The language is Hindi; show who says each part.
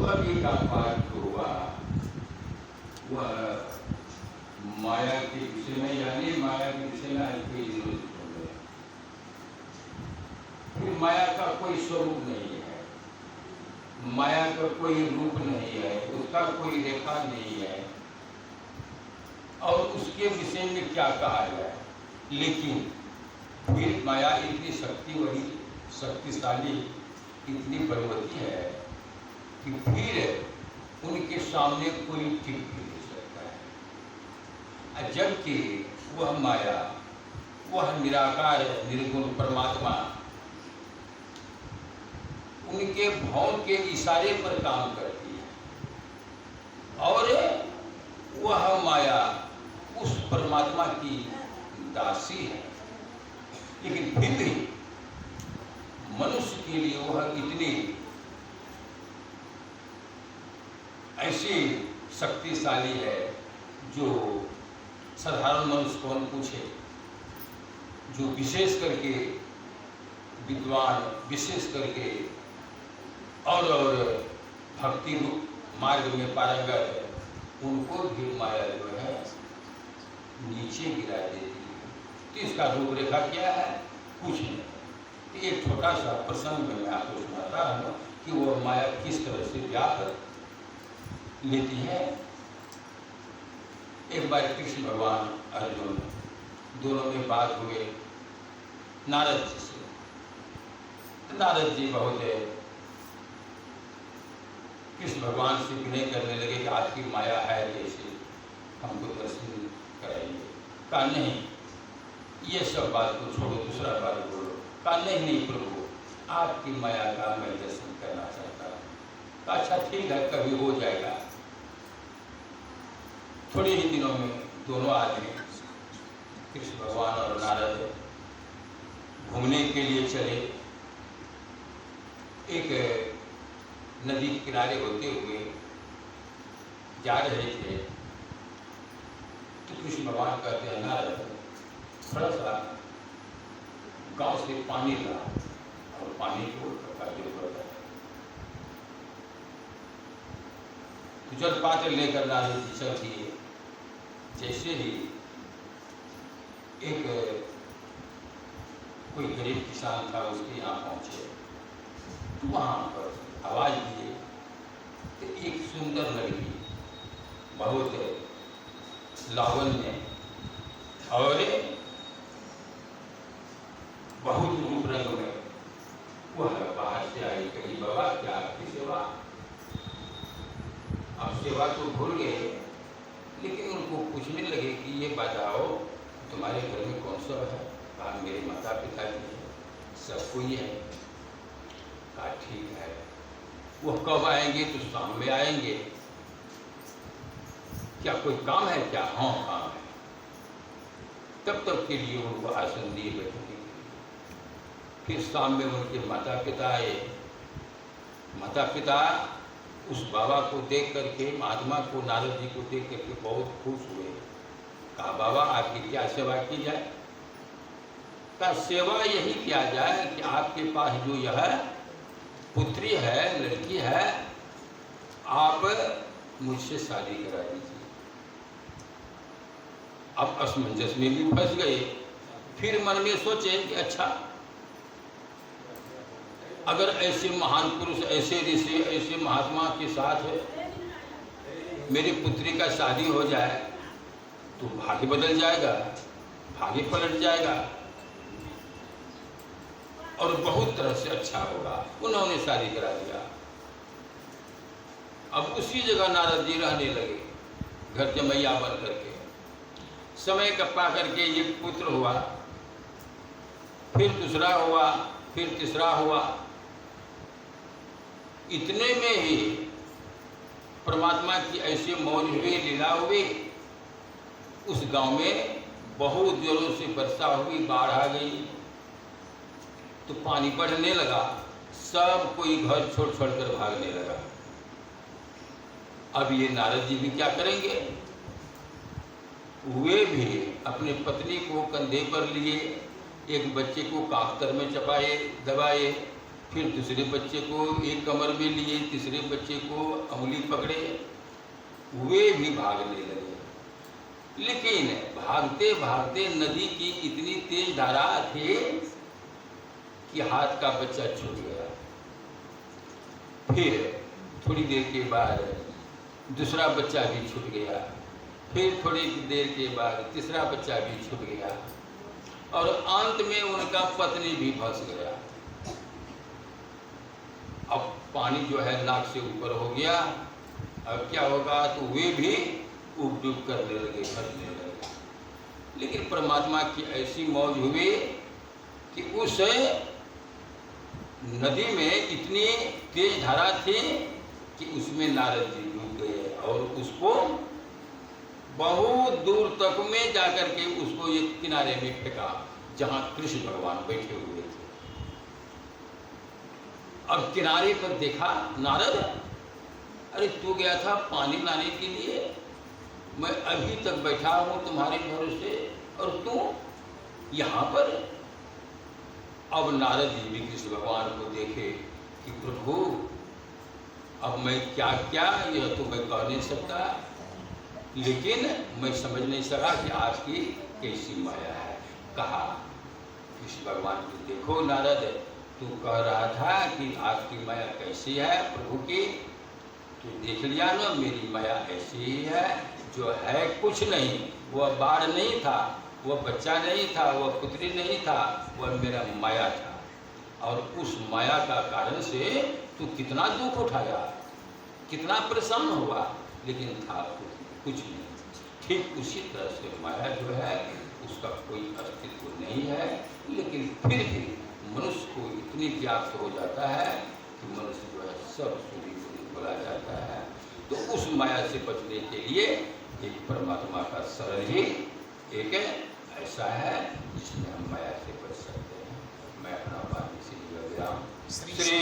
Speaker 1: अभी का पाठ हुआ वह माया के विषय में, यानी माया के विषय में कोई निरोध हो गए। फिर माया का कोई स्वरूप नहीं है, माया का कोई रूप नहीं है, उसका कोई रेखा नहीं है, और उसके विषय में क्या कहा जाए। लेकिन फिर माया इतनी शक्तिशाली, इतनी बलवती है कि फिर उनके सामने कोई टिक नहीं सकता है। जबकि वह माया, वह निराकार निर्गुण परमात्मा उनके भाव के इशारे पर काम करती है, और वह माया उस परमात्मा की दासी है। लेकिन फिर भी मनुष्य के लिए वह इतनी ऐसी शक्तिशाली है जो साधारण मनुष्य कौन पूछे। जो विशेष करके विद्वान, विशेष करके और भक्ति मार्ग में पारंगत है, उनको भी माया जो है नीचे गिरा देती है। तो इसका रूपरेखा क्या है? कुछ नहीं। एक छोटा सा प्रसंग में मैं आपको सुनाता हूँ कि वो माया किस तरह से व्याप लेती है। एक बार कृष्ण भगवान अर्जुन दोनों में बात हुए नारद जी से। नारद जी बहुत कृष्ण भगवान से विनय करने लगे कि आपकी माया है कैसे, हमको दर्शन कराइए। कहा नहीं, ये सब बात को छोड़ो, दूसरा बात बोलो। कहा नहीं प्रभु, आपकी माया का मैं दर्शन करना चाहता हूँ। कहा अच्छा ठीक है, कभी हो जाएगा। थोड़े ही दिनों में दोनों आदमी कृष्ण भगवान और नारद घूमने के लिए चले। एक नदी के किनारे होते हुए जा रहे थे तो कृष्ण भगवान कहते हैं नारद थोड़ा सा गांव से पानी ला, और पानी को कार्य करता है। तो जल पात्र लेकर नारद जी चल दिए। जैसे ही एक कोई गरीब किसान था, उसके यहाँ पहुंचे तो वहाँ पर आवाज दिए तो एक सुंदर लड़की, बहुत लावण्य और बहुत रूप रंग में, वह बाहर से आई। कही बाबा क्या आपकी सेवा? अब सेवा तो भूल गए, लेकिन उनको पूछने लगे कि ये बताओ तुम्हारे घर में कौन सा है? कहा मेरे माता पिता जी है, सब कोई है। कहा ठीक है, वो कब आएंगे? तो शाम में आएंगे। क्या कोई काम है क्या? हाँ काम है। तब तक के लिए उनको आसन दिए बैठे। फिर शाम में उनके माता पिता आए। माता पिता उस बाबा को देख करके, महात्मा को, नारद जी को देख करके बहुत खुश हुए। कहा बाबा आपकी क्या सेवा की जाए? कहा सेवा यही किया जाए कि आपके पास जो यह पुत्री है, लड़की है, आप मुझसे शादी करा दीजिए। अब असमंजस में भी फंस गए। फिर मन में सोचे कि अच्छा, अगर ऐसे महान पुरुष, ऐसे ऋषि, ऐसे महात्मा के साथ मेरी पुत्री का शादी हो जाए तो भाग्य बदल जाएगा, भाग्य पलट जाएगा और बहुत तरह से अच्छा होगा। उन्होंने शादी करा दिया। अब उसी जगह नारद जी रहने लगे, घर जमैया बन करके। समय कपा करके एक पुत्र हुआ, फिर दूसरा हुआ, फिर तीसरा हुआ। इतने में ही परमात्मा की ऐसे मौज हुए, लीला हुई। उस गांव में बहुत जोरों से वर्षा हुई, बाढ़ आ गई, तो पानी बढ़ने लगा। सब कोई घर छोड़ छोड़ कर भागने लगा। अब ये नारद जी भी क्या करेंगे? वे भी अपने पत्नी को कंधे पर लिए, एक बच्चे को काफ्तर में चपाए, दबाए, फिर दूसरे बच्चे को एक कमर में लिए, तीसरे बच्चे को उंगली पकड़े, वे भी भागने लगे। लेकिन भागते भागते नदी की इतनी तेज धारा थी कि हाथ का बच्चा छूट गया। फिर थोड़ी देर के बाद दूसरा बच्चा भी छूट गया, फिर थोड़ी देर के बाद तीसरा बच्चा भी छूट गया, और अंत में उनका पत्नी भी फंस गया। अब पानी जो है नाक से ऊपर हो गया, अब क्या होगा, तो वे भी उब डूब करने लगे, फंसने लगे। लेकिन परमात्मा की ऐसी मौज हुई कि उस नदी में इतनी तेज धारा थी कि उसमें नारद जी डूब गए, और उसको बहुत दूर तक में जाकर के उसको एक किनारे में फेंका जहां कृष्ण भगवान बैठे हुए थे। अब किनारे पर देखा नारद, अरे तू गया था पानी लाने के लिए, मैं अभी तक बैठा हूं तुम्हारे भरोसे, और तू यहाँ पर। अब नारद जी भी कृष्ण भगवान को देखे कि प्रभु अब मैं क्या क्या, यह तो मैं कह नहीं सकता, लेकिन मैं समझ नहीं सका कि आपकी कैसी माया है। कहा कृष्ण भगवान को, देखो नारद, तू कह रहा था कि आपकी माया कैसी है प्रभु की, तो देख लिया ना, मेरी माया ऐसी ही है, जो है कुछ नहीं, वह बाढ़ नहीं था, वह बच्चा नहीं था, वह पुत्री नहीं था, वह मेरा माया था। और उस माया का कारण से तू कितना दुख उठाया, कितना परेशान हुआ, लेकिन था कुछ नहीं। ठीक उसी तरह से माया जो है उसका कोई अस्तित्व नहीं है, लेकिन फिर भी मनुष्य को इतनी व्याप्त हो जाता है कि मनुष्य जो है सब सूरी बोला जाता है। तो उस माया से बचने के लिए एक परमात्मा का शरण ही एक ऐसा है जिसमें हम माया से बच सकते हैं। मैं अपना बात इसी विराम। श्री